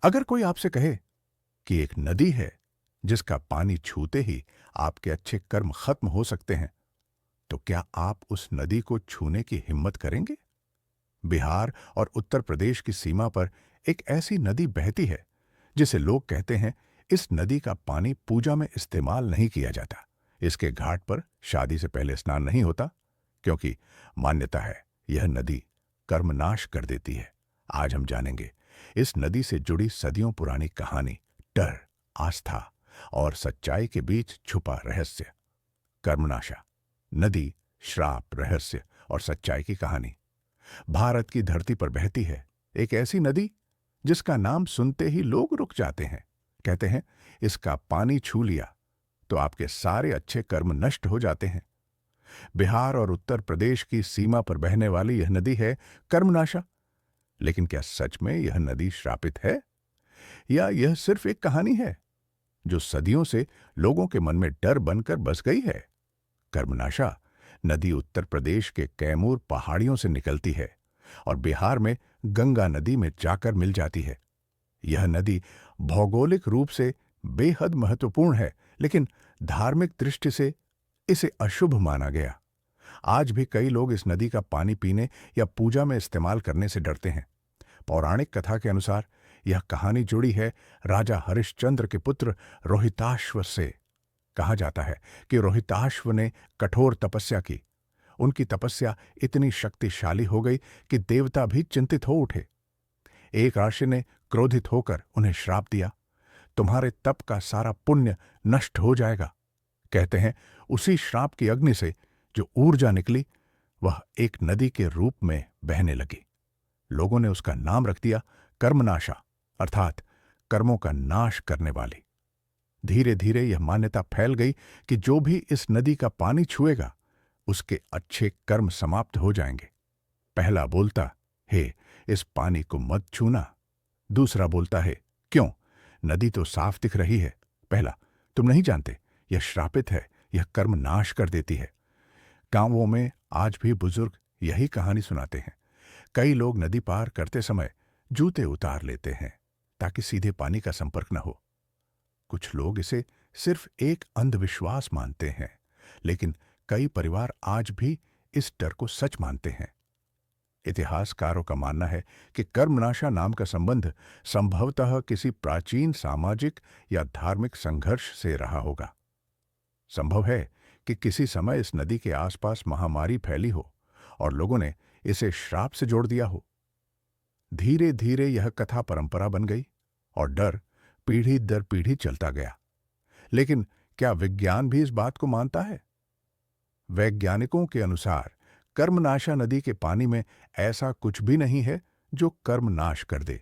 अगर कोई आपसे कहे कि एक नदी है जिसका पानी छूते ही आपके अच्छे कर्म खत्म हो सकते हैं, तो क्या आप उस नदी को छूने की हिम्मत करेंगे? बिहार और उत्तर प्रदेश की सीमा पर एक ऐसी नदी बहती है जिसे लोग कहते हैं इस नदी का पानी पूजा में इस्तेमाल नहीं किया जाता। इसके घाट पर शादी से पहले स्नान नहीं होता, क्योंकि मान्यता है यह नदी कर्मनाश कर देती है। आज हम जानेंगे इस नदी से जुड़ी सदियों पुरानी कहानी, डर, आस्था और सच्चाई के बीच छुपा रहस्य। कर्मनाशा नदी, श्राप, रहस्य और सच्चाई की कहानी। भारत की धरती पर बहती है एक ऐसी नदी जिसका नाम सुनते ही लोग रुक जाते हैं। कहते हैं इसका पानी छू लिया तो आपके सारे अच्छे कर्म नष्ट हो जाते हैं। बिहार और उत्तर प्रदेश की सीमा पर बहने वाली यह नदी है कर्मनाशा। लेकिन क्या सच में यह नदी श्रापित है, या यह सिर्फ एक कहानी है जो सदियों से लोगों के मन में डर बनकर बस गई है? कर्मनाशा नदी उत्तर प्रदेश के कैमूर पहाड़ियों से निकलती है और बिहार में गंगा नदी में जाकर मिल जाती है। यह नदी भौगोलिक रूप से बेहद महत्वपूर्ण है, लेकिन धार्मिक दृष्टि से इसे अशुभ माना गया। आज भी कई लोग इस नदी का पानी पीने या पूजा में इस्तेमाल करने से डरते हैं। पौराणिक कथा के अनुसार यह कहानी जुड़ी है राजा हरिश्चंद्र के पुत्र रोहिताश्व से। कहा जाता है कि रोहिताश्व ने कठोर तपस्या की। उनकी तपस्या इतनी शक्तिशाली हो गई कि देवता भी चिंतित हो उठे। एक ऋषि ने क्रोधित होकर उन्हें श्राप दिया, तुम्हारे तप का सारा पुण्य नष्ट हो जाएगा। कहते हैं उसी श्राप की अग्नि से जो ऊर्जा निकली वह एक नदी के रूप में बहने लगी। लोगों ने उसका नाम रख दिया कर्मनाशा, अर्थात कर्मों का नाश करने वाली। धीरे धीरे यह मान्यता फैल गई कि जो भी इस नदी का पानी छुएगा उसके अच्छे कर्म समाप्त हो जाएंगे। पहला बोलता, हे इस पानी को मत छूना। दूसरा बोलता है, क्यों, नदी तो साफ दिख रही है। पहला, तुम नहीं जानते यह श्रापित है, यह कर्म नाश कर देती है। गांवों में आज भी बुजुर्ग यही कहानी सुनाते हैं। कई लोग नदी पार करते समय जूते उतार लेते हैं ताकि सीधे पानी का संपर्क न हो। कुछ लोग इसे सिर्फ एक अंधविश्वास मानते हैं, लेकिन कई परिवार आज भी इस डर को सच मानते हैं। इतिहासकारों का मानना है कि कर्मनाशा नाम का संबंध संभवतः किसी प्राचीन सामाजिक या धार्मिक संघर्ष से रहा होगा। संभव है कि किसी समय इस नदी के आसपास महामारी फैली हो और लोगों ने इसे श्राप से जोड़ दिया हो। धीरे धीरे यह कथा परंपरा बन गई और डर पीढ़ी दर पीढ़ी चलता गया। लेकिन क्या विज्ञान भी इस बात को मानता है? वैज्ञानिकों के अनुसार कर्मनाशा नदी के पानी में ऐसा कुछ भी नहीं है जो कर्म नाश कर दे।